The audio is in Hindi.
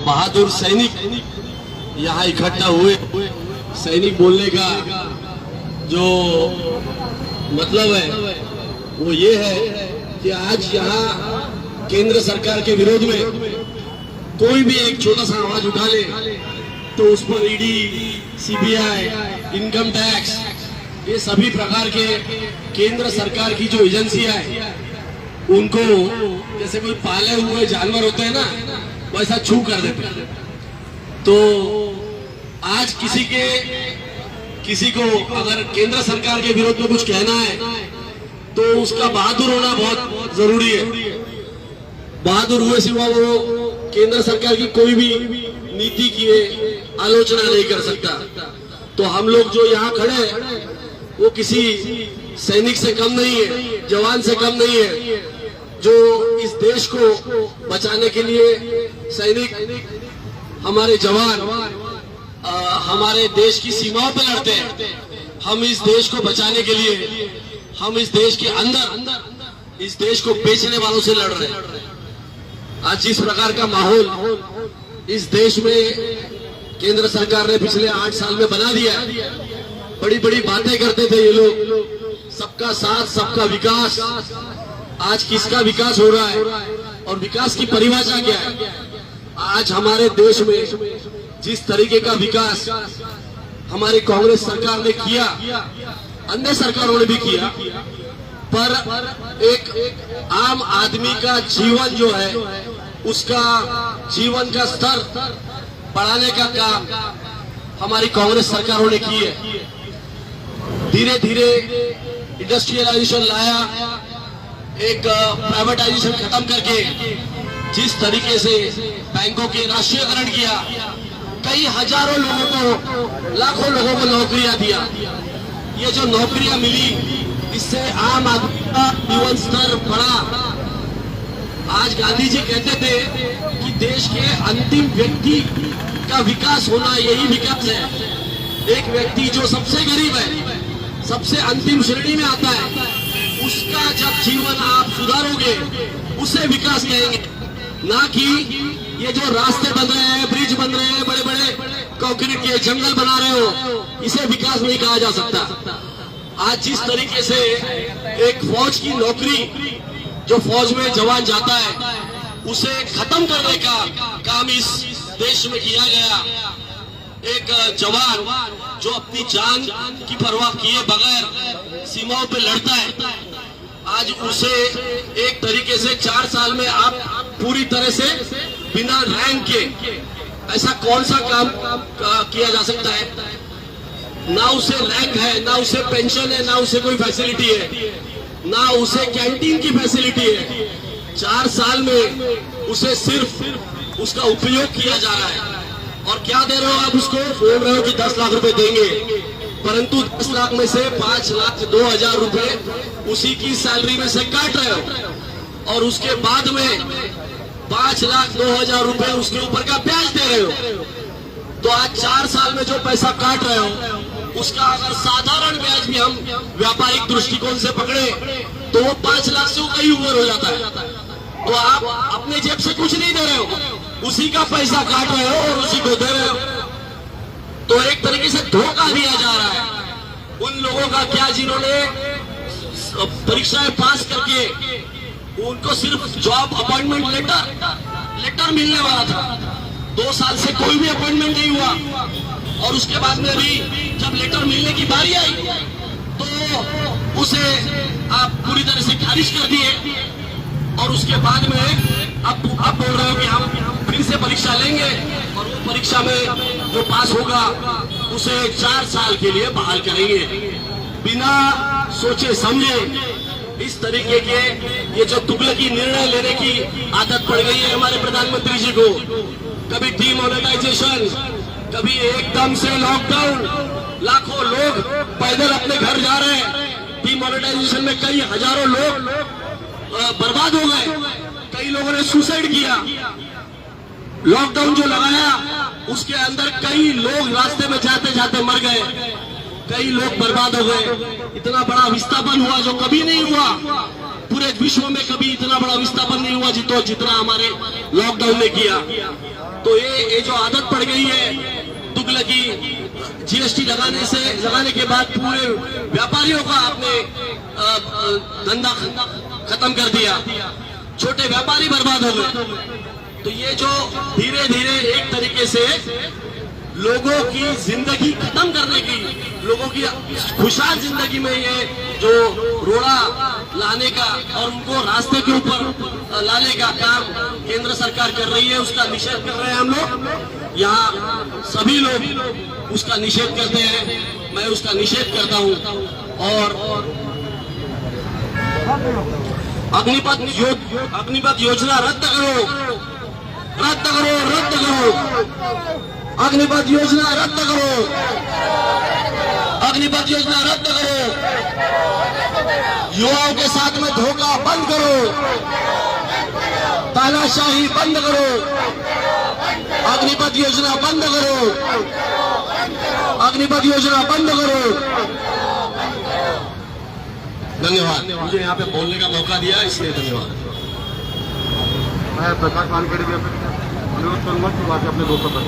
बहादुर सैनिक यहाँ इकट्ठा हुए। सैनिक बोलने का जो मतलब है वो ये है कि आज यहाँ केंद्र सरकार के विरोध में कोई भी एक छोटा सा आवाज उठा ले तो उस पर ईडी, सीबीआई, इनकम टैक्स, ये सभी प्रकार के केंद्र सरकार की जो एजेंसियां हैं उनको जैसे कोई पाले हुए जानवर होते हैं ना वैसा छू कर देते हैं। तो आज किसी को अगर केंद्र सरकार के विरोध में कुछ कहना है तो उसका बहादुर होना बहुत जरूरी है। बहादुर हुए सिवा वो केंद्र सरकार की कोई भी नीति की आलोचना नहीं कर सकता। तो हम लोग जो यहाँ खड़े हैं वो किसी सैनिक से कम नहीं है, जवान से कम नहीं है, जो इस देश को बचाने के लिए सैनिक हमारे जवान हमारे देश की सीमाओं पर लड़ते हैं। हम इस देश को बचाने के लिए हम इस देश के अंदर इस देश को बेचने वालों से लड़ रहे हैं। आज जिस प्रकार का माहौल इस देश में केंद्र सरकार ने पिछले 8 साल में बना दिया, बड़ी बड़ी बातें करते थे ये लोग, सबका साथ सबका विकास। आज किसका विकास हो रहा है और विकास की परिभाषा क्या है? आज हमारे देश में जिस तरीके का विकास हमारी कांग्रेस सरकार ने किया, अन्य सरकारों ने भी किया, पर एक आम आदमी का जीवन जो है उसका जीवन का स्तर बढ़ाने का काम हमारी कांग्रेस सरकारों ने की है। धीरे धीरे इंडस्ट्रियलाइजेशन लाया, एक प्राइवेटाइजेशन खत्म करके जिस तरीके से बैंकों के राष्ट्रीयकरण किया, कई हजारों लोगों को, लाखों लोगों को नौकरियां दिया। ये जो नौकरियां मिली इससे आम आदमी का जीवन स्तर बढ़ा। आज गांधी जी कहते थे कि देश के अंतिम व्यक्ति का विकास होना यही विकास है। एक व्यक्ति जो सबसे गरीब है, सबसे अंतिम श्रेणी में आता है, उसका जब जीवन आप सुधारोगे उसे विकास कहेंगे, ना कि ये जो रास्ते बन रहे हैं, ब्रिज बन रहे हैं, बड़े बड़े कंक्रीट के जंगल बना रहे हो, इसे विकास नहीं कहा जा सकता। आज जिस तरीके से एक फौज की नौकरी, जो फौज में जवान जाता है, उसे खत्म करने का काम इस देश में किया गया। एक जवान जो अपनी जान की परवाह किए बगैर सीमाओं पे लड़ता है, आज उसे एक तरीके से 4 साल में आप पूरी तरह से बिना रैंक के, ऐसा कौन सा काम किया जा सकता है? ना उसे रैंक है, ना उसे पेंशन है, ना उसे कोई फैसिलिटी है, ना उसे कैंटीन की फैसिलिटी है। 4 साल में उसे सिर्फ उसका उपयोग किया जा रहा है। और क्या दे रहे हो आप उसको? बोल रहे हो कि 10 लाख रुपए देंगे, परंतु 10 लाख में से 5 लाख 2,000 रुपए उसी की सैलरी में से काट रहे हो, और उसके बाद में 5 लाख 2,000 रुपए उसके ऊपर का ब्याज दे रहे हो। तो आज 4 साल में जो पैसा काट रहे हो उसका अगर साधारण ब्याज भी हम व्यापारिक दृष्टिकोण से पकड़े तो वो 5 लाख से कहीं ऊपर हो जाता है। तो आप अपने जेब से कुछ नहीं दे रहे हो, उसी का पैसा काट रहे हो और उसी को दे रहे हो। तो एक तरीके से धोखा दिया जा रहा है उन लोगों का। क्या जिन्होंने परीक्षाएं पास करके उनको सिर्फ जॉब अपॉइंटमेंट लेटर मिलने वाला था, 2 साल से कोई भी अपॉइंटमेंट नहीं हुआ, और उसके बाद में भी जब लेटर मिलने की बारी आई तो उसे आप पूरी तरह से खारिज कर दिए। और उसके बाद में अब बोल रहे हो कि हम फिर से परीक्षा लेंगे, और वो परीक्षा में जो पास होगा उसे 4 साल के लिए बहाल करेंगे, बिना सोचे समझे। इस तरीके के ये जो तुगलकी निर्णय लेने की आदत पड़ गई है हमारे प्रधानमंत्री जी को, कभी डीमोनेटाइजेशन, कभी एकदम से लॉकडाउन, लाखों लोग पैदल अपने घर जा रहे हैं। डीमोनेटाइजेशन में कई हजारों लोग बर्बाद हो गए, कई लोगों ने सुसाइड किया। लॉकडाउन जो लगाया उसके अंदर कई लोग रास्ते में जाते जाते मर गए, कई लोग बर्बाद हो गए। इतना बड़ा विस्थापन हुआ जो कभी नहीं हुआ, पूरे विश्व में कभी इतना बड़ा विस्थापन नहीं हुआ जितना हमारे लॉकडाउन ने किया। तो ये ये जो आदत पड़ गई है तुगलकी, जीएसटी लगाने के बाद पूरे व्यापारियों का आपने धंधा खत्म कर दिया, छोटे व्यापारी बर्बाद हो गए। तो ये जो धीरे धीरे एक तरीके से लोगों की जिंदगी खत्म करने की, लोगों की खुशहाल जिंदगी में ये जो रोड़ा लाने का और उनको रास्ते के ऊपर लाने का काम केंद्र सरकार कर रही है, उसका निषेध कर रहे हैं हम लोग। यहाँ सभी लोग उसका निषेध करते हैं, मैं उसका निषेध करता हूँ। और अग्निपथ योजना रद्द करो, रद्द करो, रद्द करो। अग्निपथ योजना रद्द करो, अग्निपथ योजना रद्द करो। युवाओं के साथ में धोखा बंद करो, तानाशाही बंद करो, अग्निपथ योजना बंद करो, अग्निपथ योजना बंद करो। धन्यवाद, मुझे यहाँ पे बोलने का मौका दिया इसलिए धन्यवाद। मैं प्रकाश वानखेड़े भी अनुरोध करूंगा कि बाकी अपने दोस्तों पर